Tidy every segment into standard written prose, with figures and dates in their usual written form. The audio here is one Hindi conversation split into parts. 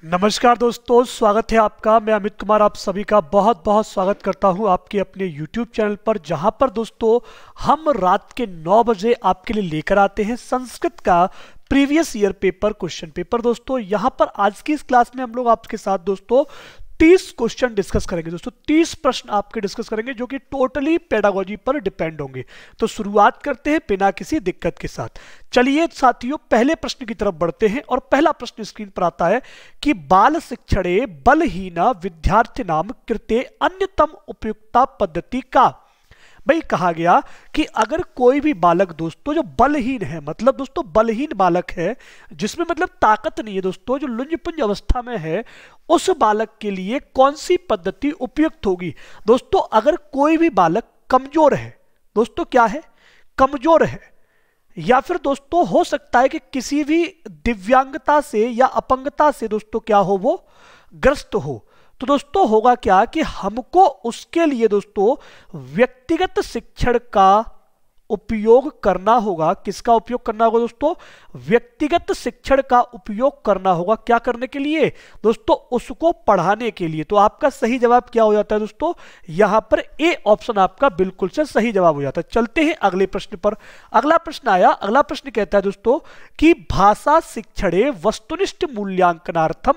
नमस्कार दोस्तों, स्वागत है आपका। मैं अमित कुमार आप सभी का बहुत बहुत स्वागत करता हूं आपके अपने YouTube चैनल पर, जहां पर दोस्तों हम रात के 9 बजे आपके लिए लेकर आते हैं संस्कृत का previous year paper question paper. दोस्तों यहां पर आज की इस क्लास में हम लोग आपके साथ दोस्तों 30 क्वेश्चन डिस्कस करेंगे। दोस्तों 30 प्रश्न आपके डिस्कस करेंगे जो कि टोटली पेडागोजी पर डिपेंड होंगे। तो शुरुआत करते हैं बिना किसी दिक्कत के साथ। चलिए साथियों, पहले प्रश्न की तरफ बढ़ते हैं और पहला प्रश्न स्क्रीन पर आता है कि बाल शिक्षणे बलहीना विद्यार्थिनाम कृते अन्यतम उपयुक्ता पद्धति का। भाई कहा गया कि अगर कोई भी बालक दोस्तों जो बलहीन है, मतलब दोस्तों बलहीन बालक है जिसमें मतलब ताकत नहीं है दोस्तों, जो लुंज-पुंज अवस्था में है, उस बालक के लिए कौन सी पद्धति उपयुक्त होगी। दोस्तों अगर कोई भी बालक कमजोर है, दोस्तों क्या है, कमजोर है, या फिर दोस्तों हो सकता है कि किसी भी दिव्यांगता से या अपंगता से दोस्तों क्या हो, वो ग्रस्त हो, तो दोस्तों होगा क्या कि हमको उसके लिए दोस्तों व्यक्तिगत शिक्षण का उपयोग करना होगा। किसका उपयोग करना होगा दोस्तों? व्यक्तिगत शिक्षण का उपयोग करना होगा। क्या करने के लिए दोस्तों? उसको पढ़ाने के लिए। तो आपका सही जवाब क्या हो जाता है दोस्तों? यहां पर ए ऑप्शन आपका बिल्कुल से सही जवाब हो जाता है। चलते हैं अगले प्रश्न पर। अगला प्रश्न आया, अगला प्रश्न कहता है दोस्तों कि भाषा शिक्षणे वस्तुनिष्ठ मूल्यांकनार्थम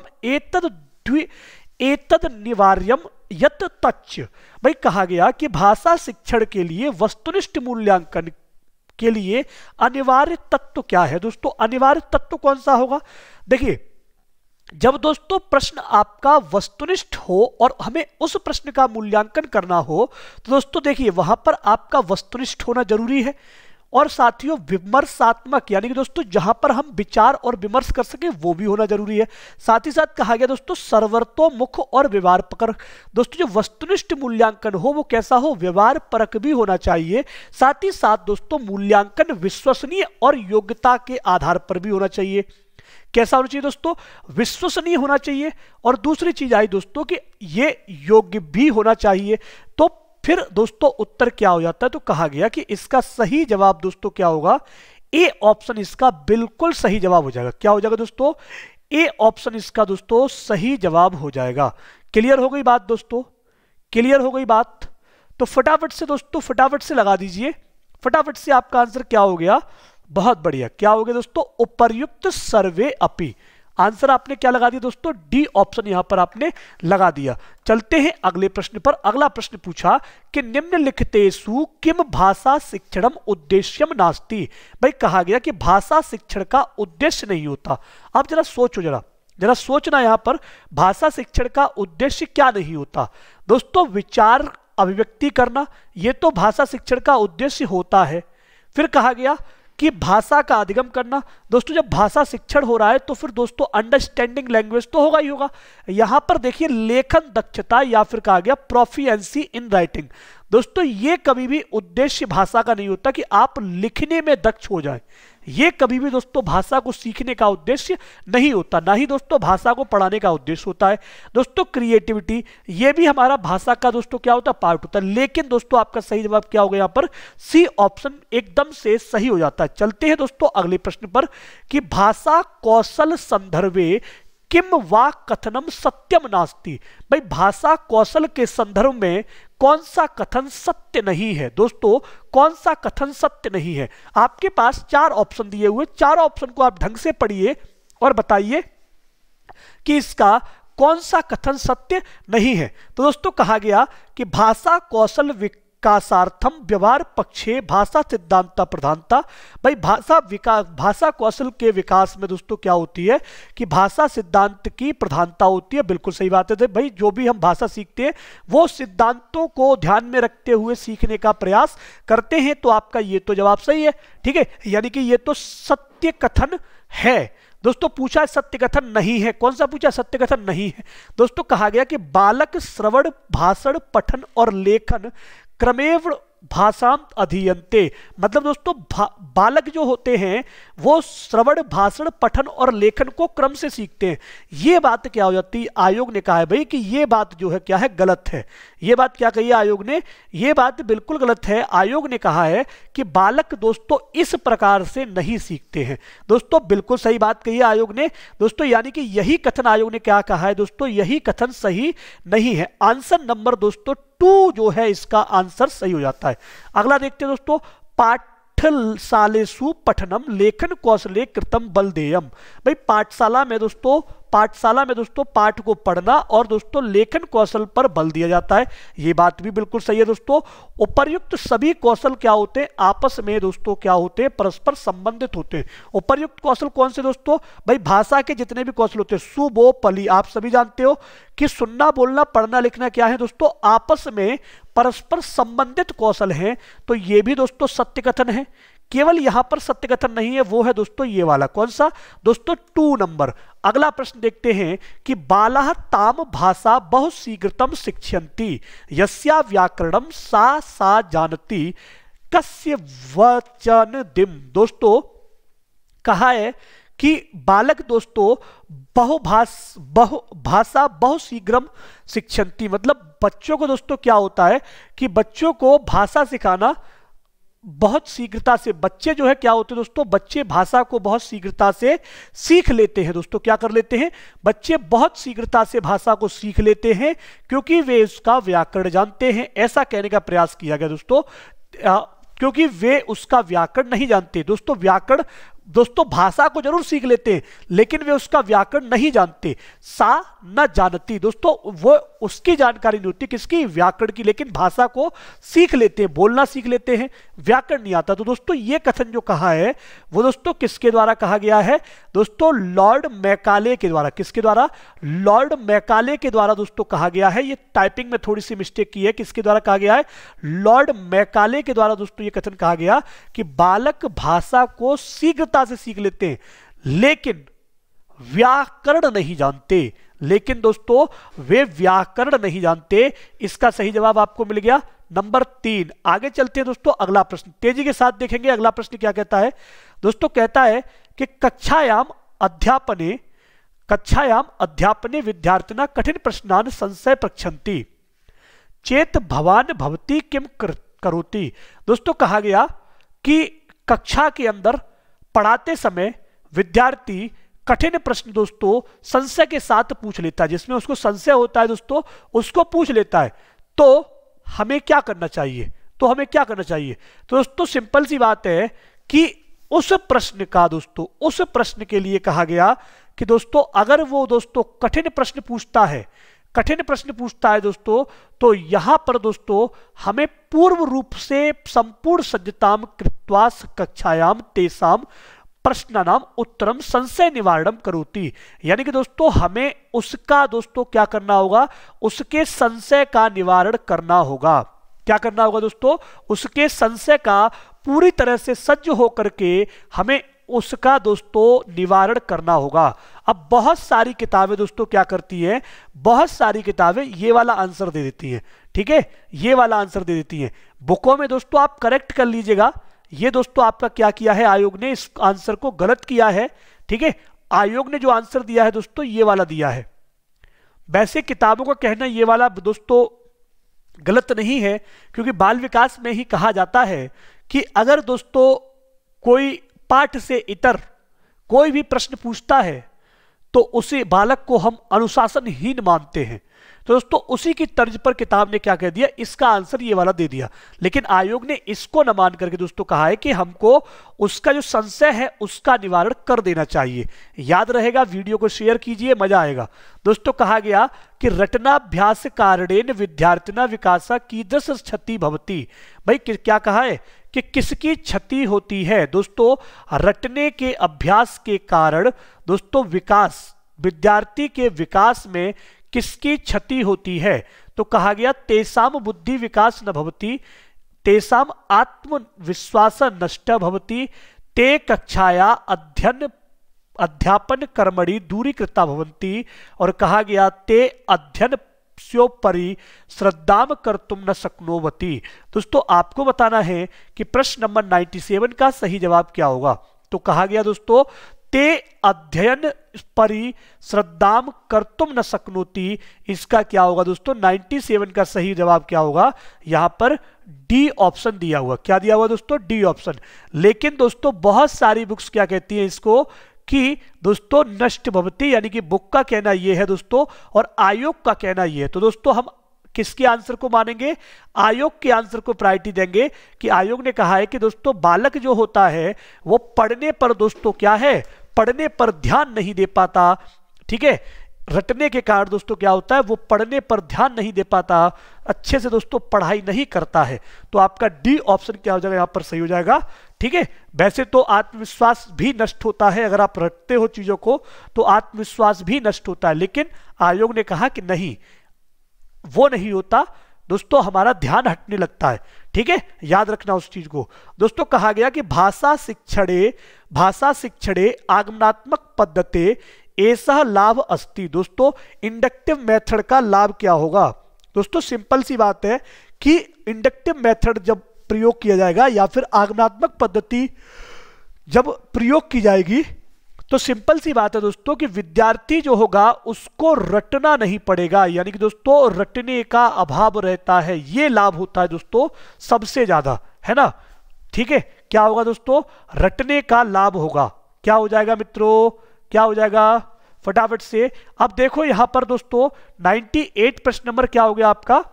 एतद निवार्यम यत तच्च। भाई कहा गया कि भाषा शिक्षण के लिए वस्तुनिष्ठ मूल्यांकन के लिए अनिवार्य तत्व क्या है। दोस्तों अनिवार्य तत्व कौन सा होगा? देखिए, जब दोस्तों प्रश्न आपका वस्तुनिष्ठ हो और हमें उस प्रश्न का मूल्यांकन करना हो, तो दोस्तों देखिए वहां पर आपका वस्तुनिष्ठ होना जरूरी है और साथियों विमर्शात्मक, यानी कि दोस्तों जहां पर हम विचार और विमर्श कर सके वो भी होना जरूरी है। साथ ही साथ कहा गया दोस्तों सर्वतोमुख और व्यवहार परक। दोस्तों जो वस्तुनिष्ठ मूल्यांकन हो वो कैसा हो? व्यवहार परक भी होना चाहिए। साथ ही साथ दोस्तों मूल्यांकन विश्वसनीय और योग्यता के आधार पर भी होना चाहिए। कैसा होना चाहिए दोस्तों? विश्वसनीय होना चाहिए। और दूसरी चीज आई दोस्तों कि ये योग्य भी होना चाहिए। तो फिर दोस्तों उत्तर क्या हो जाता है? तो कहा गया कि इसका सही जवाब दोस्तों क्या होगा? ए ऑप्शन इसका बिल्कुल सही जवाब हो जाएगा। क्या हो जाएगा दोस्तों? ए ऑप्शन इसका दोस्तों सही जवाब हो जाएगा। क्लियर हो गई बात दोस्तों? क्लियर हो गई बात? तो फटाफट से दोस्तों फटाफट से लगा दीजिए। फटाफट से आपका आंसर क्या हो गया? बहुत बढ़िया। क्या हो गया दोस्तों? उपर्युक्त सर्वे अपि। आंसर आपने क्या लगा दिया दोस्तों? डी ऑप्शन यहां पर आपने लगा दिया। चलते हैं अगले प्रश्न पर। अगला प्रश्न पूछा कि निम्नलिखितेषु किम भाषा शिक्षणम उद्देश्यम नास्ति। भाई कहा गया कि भाषा शिक्षण का उद्देश्य नहीं होता। अब जरा सोचो, जरा सोचना यहां पर, भाषा शिक्षण का उद्देश्य क्या नहीं होता? दोस्तों विचार अभिव्यक्ति करना, यह तो भाषा शिक्षण का उद्देश्य होता है। फिर कहा गया कि भाषा का अधिगम करना। दोस्तों जब भाषा शिक्षण हो रहा है तो फिर दोस्तों अंडरस्टैंडिंग लैंग्वेज तो होगा ही होगा। यहां पर देखिए लेखन दक्षता या फिर कहा गया प्रोफिशिएंसी इन राइटिंग। दोस्तों ये कभी भी उद्देश्य भाषा का नहीं होता कि आप लिखने में दक्ष हो जाए। ये कभी भी दोस्तों भाषा को सीखने का उद्देश्य नहीं होता, ना ही दोस्तों भाषा को पढ़ाने का उद्देश्य होता है। दोस्तों क्रिएटिविटी ये भी हमारा भाषा का दोस्तों क्या होता है? पार्ट होता है। लेकिन दोस्तों आपका सही जवाब क्या होगा? यहां पर सी ऑप्शन एकदम से सही हो जाता है। चलते हैं दोस्तों अगले प्रश्न पर कि भाषा कौशल संदर्भे किम वा कथनम सत्यम नास्ति। भाई भाषा कौशल के संदर्भ में कौन सा कथन सत्य नहीं है? दोस्तों कौन सा कथन सत्य नहीं है? आपके पास 4 ऑप्शन दिए हुए, 4 ऑप्शन को आप ढंग से पढ़िए और बताइए कि इसका कौन सा कथन सत्य नहीं है। तो दोस्तों कहा गया कि भाषा कौशल विकासार्थम व्यवहार पक्षे भाषा सिद्धांत प्रधानता। भाई भाषा कौशल के विकास में दोस्तों क्या होती है कि भाषा सिद्धांत की प्रधानता होती है। बिल्कुल सही बात है भाई, जो भी हम भाषा सीखते हैं वो सिद्धांतों को ध्यान में रखते हुए सीखने का प्रयास करते हैं। तो आपका ये तो जवाब सही है, ठीक है, यानी कि ये तो सत्य कथन है। दोस्तों पूछा सत्य कथन नहीं है, कौन सा पूछा? सत्य कथन नहीं है। दोस्तों कहा गया कि बालक श्रवण भाषण पठन और लेखन क्रमेव भाषाम अधीयन्ते, मतलब दोस्तों बालक जो होते हैं वो श्रवण, भाषण, पठन और लेखन को क्रम से सीखते हैं। ये बात क्या हो जाती है, आयोग ने कहा है भाई कि ये बात जो है क्या है, गलत है। ये बात क्या कही है आयोग ने, ये बात बिल्कुल गलत है। आयोग ने कहा है कि बालक दोस्तों इस प्रकार से नहीं सीखते हैं। दोस्तों बिल्कुल सही बात कही है आयोग ने दोस्तों, यानी कि यही कथन आयोग ने क्या कहा है दोस्तों, यही कथन सही नहीं है। आंसर नंबर दोस्तों 2 जो है इसका आंसर सही हो जाता है। अगला देखते हैं दोस्तों, पाठशालेषु पठनम लेखन कौशले कृतम बलदेयम। भाई पाठशाला में दोस्तों पाठ को पढ़ना और दोस्तों लेखन कौशल पर बल दिया जाता है। ये बात भी बिल्कुल सही है दोस्तों। उपर्युक्त सभी कौशल क्या होते हैं, आपस में दोस्तों क्या होते हैं, परस्पर संबंधित होते हैं। उपर्युक्त कौशल कौन से दोस्तों, भाई भाषा के जितने भी कौशल होते हैं, सु, बो, पली, आप सभी जानते हो कि सुनना, बोलना, पढ़ना, लिखना क्या है दोस्तों, आपस में परस्पर संबंधित कौशल हैं। तो ये भी दोस्तों सत्य कथन है। केवल यहां पर सत्य कथन नहीं है, वो है दोस्तों ये वाला, कौन सा दोस्तों, 2 नंबर। अगला प्रश्न देखते हैं कि बालः ताम भाषा बहु शीघ्रतम शिक्षयन्ति यस्या व्याकरणम सा जानति कस्य वचनदिम। दोस्तों कहा है कि बालक दोस्तों भाषा बहु शीघ्रम शिक्षयन्ति, मतलब बच्चों को दोस्तों क्या होता है कि बच्चों को भाषा सिखाना बहुत शीघ्रता से, बच्चे जो है क्या होते हैं दोस्तों, बच्चे भाषा को बहुत शीघ्रता से सीख लेते हैं दोस्तों। क्या कर लेते हैं, बच्चे बहुत शीघ्रता से भाषा को सीख लेते हैं क्योंकि वे उसका व्याकरण जानते हैं। ऐसा कहने का प्रयास किया गया दोस्तों, क्योंकि वे उसका व्याकरण नहीं जानते। दोस्तों व्याकरण दोस्तों भाषा को जरूर सीख लेते हैं लेकिन वे उसका व्याकरण नहीं जानते। सा न जानती, दोस्तों वो उसकी जानकारी नहीं होती, किसकी, व्याकरण की, लेकिन भाषा को सीख लेते हैं, बोलना सीख लेते हैं, व्याकरण नहीं आता। तो दोस्तों ये कथन जो कहा है वो दोस्तों किसके द्वारा कहा गया है दोस्तों, लॉर्ड मैकाले के द्वारा। किसके द्वारा, लॉर्ड मैकाले के द्वारा दोस्तों कहा गया है। ये टाइपिंग में थोड़ी सी मिस्टेक की है, किसके द्वारा कहा गया है, लॉर्ड मैकाले के द्वारा दोस्तों ये कथन कहा गया कि बालक भाषा को शीघ्रता से सीख लेते हैं लेकिन व्याकरण नहीं जानते। लेकिन दोस्तों वे व्याकरण नहीं जानते। इसका सही जवाब आपको मिल गया नंबर 3। आगे चलते हैं दोस्तों, अगला प्रश्न तेजी के साथ देखेंगे। अगला प्रश्न क्या कहता है दोस्तों, कहता है कि कक्षायाम अध्यापने विद्यार्थिना कठिन प्रश्नान संशय पृच्छन्ति चेत भवान भवती किम करोति। दोस्तों कहा गया कि कक्षा के अंदर पढ़ाते समय विद्यार्थी कठिन प्रश्न दोस्तों संशय के साथ पूछ लेता है, जिसमें उसको संशय होता है दोस्तों उसको पूछ लेता है। तो हमें क्या करना चाहिए, तो दोस्तों सिंपल सी बात है कि उस प्रश्न के लिए कहा गया कि दोस्तों अगर वो दोस्तों कठिन प्रश्न पूछता है दोस्तों, तो यहां पर दोस्तों हमें पूर्व रूप से संपूर्ण सज्जताम कृत्वा कक्षायाम तेसाम प्रश्नानाम उत्तरम संशय निवारणम करोति। यानी कि दोस्तों हमें उसका दोस्तों क्या करना होगा, उसके संशय का निवारण करना होगा। क्या करना होगा दोस्तों, उसके संशय का पूरी तरह से सज्ज होकर के हमें उसका दोस्तों निवारण करना होगा। अब बहुत सारी किताबें दोस्तों क्या करती हैं, बहुत सारी किताबें ये वाला आंसर दे देती हैं, ठीक है, ये वाला आंसर दे देती हैं। बुकों में दोस्तों आप करेक्ट कर लीजिएगा, ये दोस्तों आपका क्या किया है, आयोग ने इस आंसर को गलत किया है, ठीक है। आयोग ने जो आंसर दिया है दोस्तों ये वाला दिया है। वैसे किताबों का कहना ये वाला दोस्तों गलत नहीं है, क्योंकि बाल विकास में ही कहा जाता है कि अगर दोस्तों कोई पाठ से इतर कोई भी प्रश्न पूछता है तो उसे बालक को हम अनुशासनहीन मानते हैं। तो दोस्तों उसी की तर्ज पर किताब ने क्या कह दिया, इसका आंसर ये वाला दे दिया। लेकिन आयोग ने इसको न मान करके दोस्तों कहा है कि हमको उसका जो संशय है उसका निवारण कर देना चाहिए। याद रहेगा, वीडियो को शेयर कीजिए, मजा आएगा। दोस्तों कहा गया कि रटनाभ्यास कारणेन विद्यार्थिना विकासा कीदृश क्षति भवति। भाई क्या कहा है कि किसकी क्षति होती है दोस्तों, रटने के अभ्यास के कारण दोस्तों विकास, विद्यार्थी के विकास में किसकी क्षति होती है। तो कहा गया तेसाम बुद्धि विकास न भवति, तेसाम आत्मविश्वास नष्ट भवति, ते कक्षाया अध्यापन कर्मणि दूरीकृता भवन्ति। और कहा गया ते अध्ययन स्योपरि श्रद्धाम कर्तुम न शक्नोवति। दोस्तों आपको बताना है कि प्रश्न नंबर 97 का सही जवाब क्या होगा। तो कहा गया दोस्तों ते अध्ययन परि श्रद्धाम कर्तुम न शक्नोति, इसका क्या होगा दोस्तों 97 का सही जवाब क्या होगा, यहां पर डी ऑप्शन दिया हुआ। क्या दिया हुआ दोस्तों, डी ऑप्शन। लेकिन दोस्तों बहुत सारी बुक्स क्या कहती हैं इसको कि दोस्तों नष्ट भवति, यानी कि बुक का कहना यह है दोस्तों और आयोग का कहना यह है। तो दोस्तों हम किसके आंसर को मानेंगे, आयोग के आंसर को प्रायोरिटी देंगे कि आयोग ने कहा है कि दोस्तों बालक जो होता है वो पढ़ने पर दोस्तों क्या है, पढ़ने पर ध्यान नहीं दे पाता। ठीक है, रटने के कारण दोस्तों क्या होता है, वो पढ़ने पर ध्यान नहीं दे पाता, अच्छे से दोस्तों पढ़ाई नहीं करता है। तो आपका डी ऑप्शन क्या हो जाएगा, यहां पर सही हो जाएगा। ठीक है, वैसे तो आत्मविश्वास भी नष्ट होता है, अगर आप रटते हो चीजों को तो आत्मविश्वास भी नष्ट होता है, लेकिन आयोग ने कहा कि नहीं, वो नहीं होता दोस्तों, हमारा ध्यान हटने लगता है। ठीक है, याद रखना उस चीज को। दोस्तों कहा गया कि भाषा शिक्षणे आगमनात्मक पद्धति ऐसा लाभ अस्ति। दोस्तों इंडक्टिव मेथड का लाभ क्या होगा, दोस्तों सिंपल सी बात है कि इंडक्टिव मेथड जब प्रयोग किया जाएगा या फिर आगमनात्मक पद्धति जब प्रयोग की जाएगी तो सिंपल सी बात है दोस्तों कि विद्यार्थी जो होगा उसको रटना नहीं पड़ेगा, यानी कि दोस्तों रटने का अभाव रहता है, ये लाभ होता है दोस्तों सबसे ज्यादा, है ना। ठीक है, क्या होगा दोस्तों, रटने का लाभ होगा। क्या हो जाएगा मित्रों, क्या हो जाएगा फटाफट से। अब देखो यहां पर दोस्तों 98 प्रश्न नंबर क्या हो गया आपका।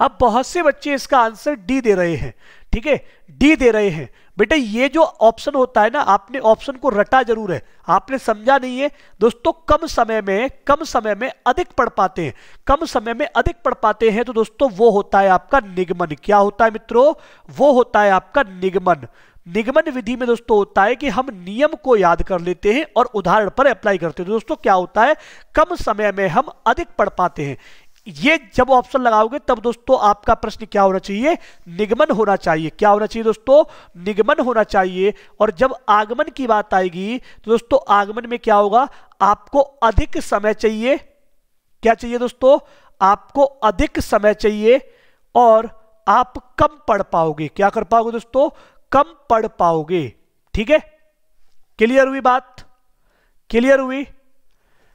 अब बहुत से बच्चे इसका आंसर डी दे रहे हैं। ठीक है, डी दे रहे हैं। बेटा ये जो ऑप्शन होता है ना, आपने ऑप्शन को रटा जरूर है, आपने समझा नहीं है दोस्तों। कम समय में अधिक पढ़ पाते हैं, कम समय में अधिक पढ़ पाते हैं तो दोस्तों वो होता है आपका निगमन। क्या होता है मित्रों, वो होता है आपका निगमन। निगमन विधि में दोस्तों होता है कि हम नियम को याद कर लेते हैं और उदाहरण पर अप्लाई करते हैं। तो दोस्तों क्या होता है, कम समय में हम अधिक पढ़ पाते हैं। ये जब ऑप्शन लगाओगे तब दोस्तों आपका प्रश्न क्या होना चाहिए, निगमन होना चाहिए। क्या होना चाहिए दोस्तों, निगमन होना चाहिए। और जब आगमन की बात आएगी तो दोस्तों आगमन में क्या होगा, आपको अधिक समय चाहिए। क्या चाहिए दोस्तों, आपको अधिक समय चाहिए और आप कम पढ़ पाओगे। क्या कर पाओगे दोस्तों, कम पढ़ पाओगे। ठीक है, क्लियर हुई बात, क्लियर हुई।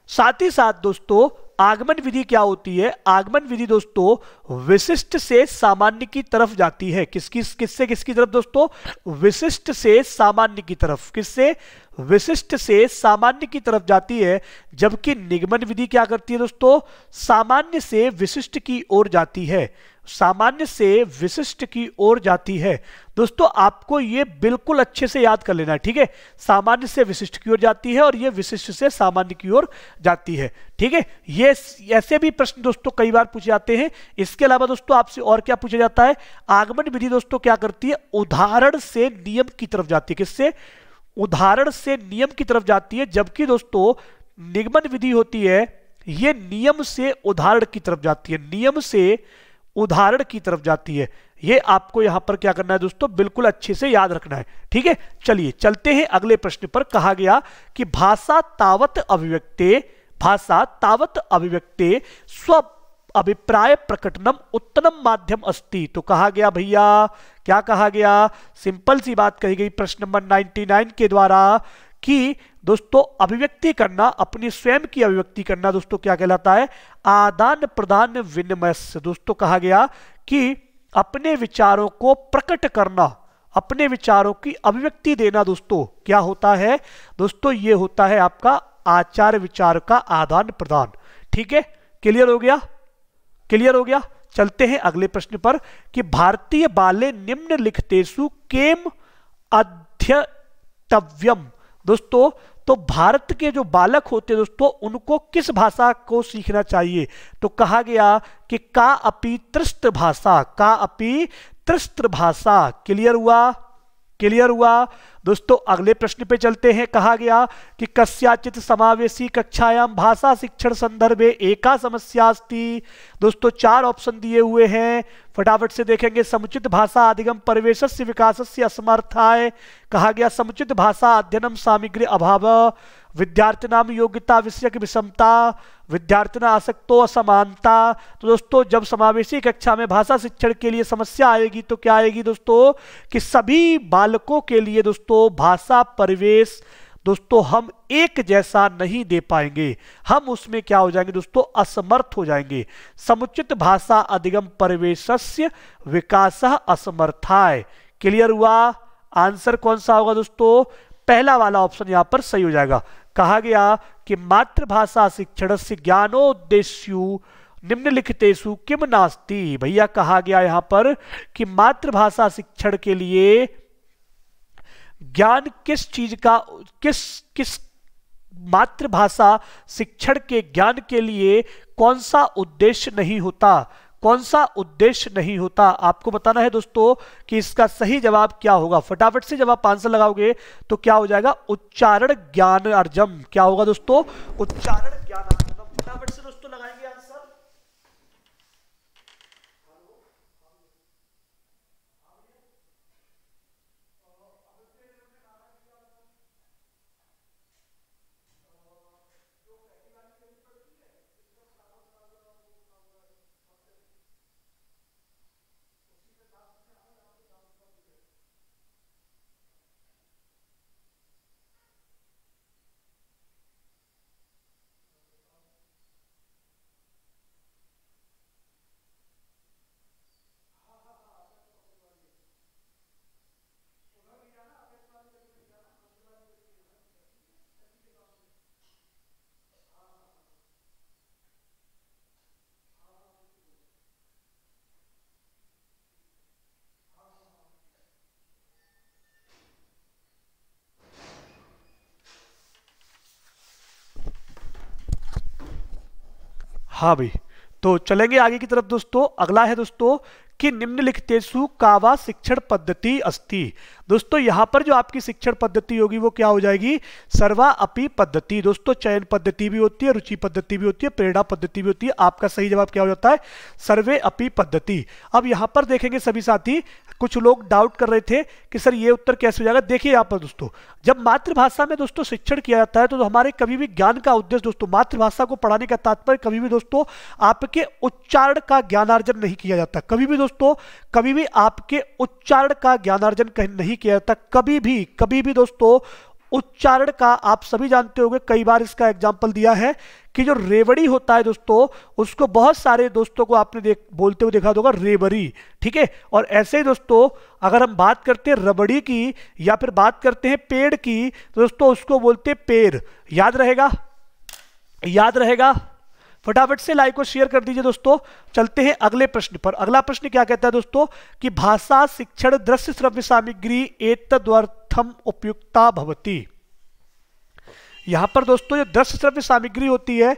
साथ ही साथ दोस्तों आगमन विधि क्या होती है, आगमन विधि दोस्तों विशिष्ट से सामान्य की तरफ जाती है। किससे किसकी तरफ दोस्तों, विशिष्ट से सामान्य की तरफ। किससे, विशिष्ट से सामान्य की तरफ जाती है। जबकि निगमन विधि क्या करती है दोस्तों, सामान्य से विशिष्ट की ओर जाती है, सामान्य से विशिष्ट की ओर जाती है। दोस्तों आपको ये बिल्कुल अच्छे से याद कर लेना है। ठीक है, सामान्य से विशिष्ट की ओर जाती है और ये विशिष्ट से सामान्य की ओर जाती है। ठीक है, ये ऐसे भी प्रश्न दोस्तों कई बार पूछे जाते हैं। इसके अलावा दोस्तों आपसे और क्या पूछा जाता है, आगमन विधि दोस्तों क्या करती है, उदाहरण से नियम की तरफ जाती है। किससे, उदाहरण से नियम की तरफ जाती है। जबकि दोस्तों निगमन विधि होती है ये नियम से उदाहरण की तरफ जाती है, नियम से उदाहरण की तरफ जाती है। ये आपको यहां पर क्या करना है दोस्तों, बिल्कुल अच्छे से याद रखना है। ठीक है, चलिए चलते हैं अगले प्रश्न पर। कहा गया कि भाषा तावत अभिव्यक्ते स्व अभिप्राय प्रकटनम उत्तम माध्यम अस्ति। तो कहा गया भैया, क्या कहा गया, सिंपल सी बात कही गई प्रश्न नंबर 99 के द्वारा कि दोस्तों अभिव्यक्ति करना, अपनी स्वयं की अभिव्यक्ति करना दोस्तों क्या कहलाता है, आदान प्रदान विनिमय से। दोस्तों कहा गया कि अपने विचारों को प्रकट करना, अपने विचारों की अभिव्यक्ति देना दोस्तों क्या होता है दोस्तों, ये होता है आपका आचार विचार का आदान प्रदान। ठीक है, क्लियर हो गया, क्लियर हो गया। चलते हैं अगले प्रश्न पर कि भारतीय बाले निम्नलिखितेषु केम अध्येतव्यम। दोस्तों तो भारत के जो बालक होते हैं दोस्तों उनको किस भाषा को सीखना चाहिए। तो कहा गया कि का अपि त्रस्त भाषा, का अपि त्रस्त भाषा। क्लियर हुआ, क्लियर हुआ दोस्तों। अगले प्रश्न पे चलते हैं। कहा गया कि कस्याचित समावेशी कक्षायाम भाषा शिक्षण संदर्भे एका समस्या अस्ति। दोस्तों 4 ऑप्शन दिए हुए हैं, फटाफट से देखेंगे। समुचित भाषा अधिगम परिवेशस्य विकासस्य असमर्थाय। कहा गया समुचित भाषा अध्ययनम सामग्री अभाव, विद्यार्थिनाम योग्यता विषयक विषमता, विद्यार्थिना आसक्तो असमानता। तो दोस्तों जब समावेशी कक्षा में भाषा शिक्षण के लिए समस्या आएगी तो क्या आएगी दोस्तों, कि सभी बालकों के लिए दोस्तों भाषा परिवेश दोस्तों हम एक जैसा नहीं दे पाएंगे, हम उसमें क्या हो जाएंगे दोस्तों, असमर्थ हो जाएंगे। समुचित भाषा अधिगम परिवेशस्य विकासः असमर्थाय। क्लियर हुआ? आंसर कौन सा होगा दोस्तों, पहला वाला ऑप्शन यहां पर सही हो जाएगा। कहा गया कि मातृभाषा शिक्षणस्य ज्ञानोद्देश्यु निम्नलिखितेषु किम नास्ति। भैया कहा गया यहां पर कि मातृभाषा शिक्षण के लिए ज्ञान किस चीज का, किस मातृभाषा शिक्षण के ज्ञान के लिए कौन सा उद्देश्य नहीं होता, कौन सा उद्देश्य नहीं होता, आपको बताना है दोस्तों कि इसका सही जवाब क्या होगा। फटाफट से जब आप आंसर लगाओगे तो क्या हो जाएगा, उच्चारण ज्ञान अर्जम। क्या होगा दोस्तों, उच्चारण ज्ञान अर्जम। फटाफट से दोस्तों लगाएंगे आंसर। हाँ भाई, तो चलेंगे आगे की तरफ दोस्तों। अगला है दोस्तों कि निम्नलिखितेषु कावा शिक्षण पद्धति अस्ति। दोस्तों यहां पर जो आपकी शिक्षण पद्धति होगी वो क्या हो जाएगी, सर्वा अपि पद्धति। दोस्तों चयन पद्धति भी होती है, रुचि पद्धति भी होती है, प्रेरणा पद्धति भी होती है। आपका सही जवाब क्या हो जाता है, सर्वे अपि पद्धति। अब यहां पर देखेंगे सभी साथी, कुछ लोग डाउट कर रहे थे कि सर ये उत्तर कैसे हो जाएगा। देखिए यहाँ पर दोस्तों, जब मातृभाषा में दोस्तों शिक्षण किया जाता है तो हमारे कभी भी ज्ञान का उद्देश्य दोस्तों, मातृभाषा को पढ़ाने का तात्पर्य कभी भी दोस्तों आपके उच्चारण का ज्ञानार्जन नहीं किया जाता। कभी भी दोस्तों, कभी भी आपके उच्चारण का ज्ञानार्जन नहीं किया जाता। कभी भी दोस्तों उच्चारण का, आप सभी जानते होंगे, कई बार इसका एग्जाम्पल दिया है कि जो रेवड़ी होता है दोस्तों, उसको बहुत सारे दोस्तों को आपने बोलते हुए देखा होगा रेवड़ी, ठीक है। और ऐसे ही दोस्तों अगर हम बात करते हैं रबड़ी की या फिर बात करते हैं पेड़ की, तो दोस्तों उसको बोलते हैं पेड़। याद रहेगा, याद रहेगा। फटाफट से लाइक को शेयर कर दीजिए दोस्तों। चलते हैं अगले प्रश्न पर। अगला प्रश्न क्या कहता है दोस्तों कि भाषा शिक्षण दृश्य श्रव्य सामग्री एतद्वर्थम उपयुक्ता भवति। यहां पर दोस्तों जो दृश्य श्रव्य सामग्री होती है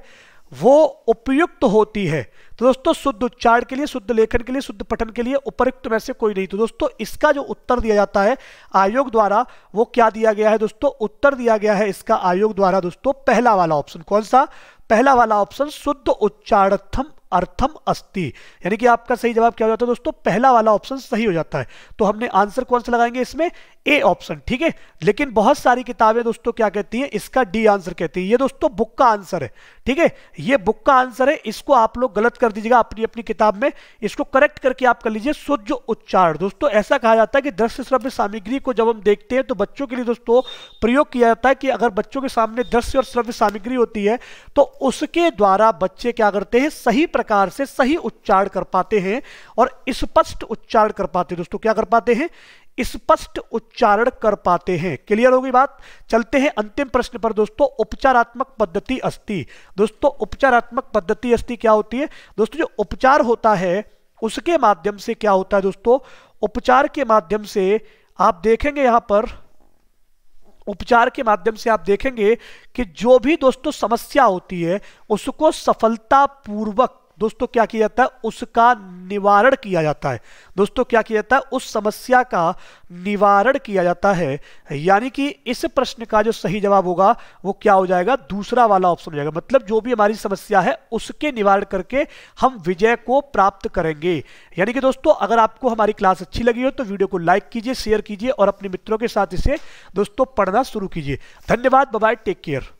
वो उपयुक्त होती है। तो दोस्तों शुद्ध उच्चारण के लिए, शुद्ध लेखन के लिए, शुद्ध पठन के लिए उपयुक्त में से कोई नहीं। तो दोस्तों इसका जो उत्तर दिया जाता है आयोग द्वारा, वो क्या दिया गया है दोस्तों, उत्तर दिया गया है इसका आयोग द्वारा दोस्तों पहला वाला ऑप्शन। कौन सा, पहला वाला ऑप्शन, शुद्ध उच्चारणार्थम अर्थम अस्ति। यानी कि आपका सही जवाब क्या हो जाता है दोस्तों, पहला वाला ऑप्शन सही हो जाता है। तो हमने आंसर कौन सा लगाएंगे इसमें, ए ऑप्शन, ठीक है। लेकिन बहुत सारी किताबें दोस्तों क्या कहती हैं, इसका डी आंसर कहती है। ये दोस्तों बुक का आंसर है, ठीक है, ये बुक का आंसर है। इसको आप लोग गलत कर दीजिएगा अपनी अपनी किताब में, इसको करेक्ट करके आप कर लीजिए शुद्ध उच्चारण। दोस्तों ऐसा कहा जाता है कि दृश्य श्रव्य सामग्री को जब हम देखते हैं तो बच्चों के लिए दोस्तों प्रयोग किया जाता है कि अगर बच्चों के सामने दृश्य और श्रव्य सामग्री होती है तो उसके द्वारा बच्चे क्या करते हैं, सही प्रकार से सही उच्चारण कर पाते हैं और स्पष्ट उच्चारण कर पाते हैं। दोस्तों क्या कर पाते हैं, स्पष्ट उच्चारण कर पाते हैं। क्लियर हो गई बात। चलते हैं अंतिम प्रश्न पर दोस्तों, उपचारात्मक पद्धति अस्ति। दोस्तों उपचारात्मक पद्धति अस्ति क्या होती है दोस्तों, जो उपचार होता है उसके माध्यम से क्या होता है दोस्तों, उपचार के माध्यम से आप देखेंगे यहां पर, उपचार के माध्यम से आप देखेंगे कि जो भी दोस्तों समस्या होती है उसको सफलतापूर्वक दोस्तों क्या किया जाता है, उसका निवारण किया जाता है। दोस्तों क्या किया जाता है, उस समस्या का निवारण किया जाता है। यानी कि इस प्रश्न का जो सही जवाब होगा वो क्या हो जाएगा, दूसरा वाला ऑप्शन हो जाएगा। मतलब जो भी हमारी समस्या है उसके निवारण करके हम विजय को प्राप्त करेंगे। यानी कि दोस्तों अगर आपको हमारी क्लास अच्छी लगी हो तो वीडियो को लाइक कीजिए, शेयर कीजिए और अपने मित्रों के साथ इसे दोस्तों पढ़ना शुरू कीजिए। धन्यवाद, बाय बाय, टेक केयर।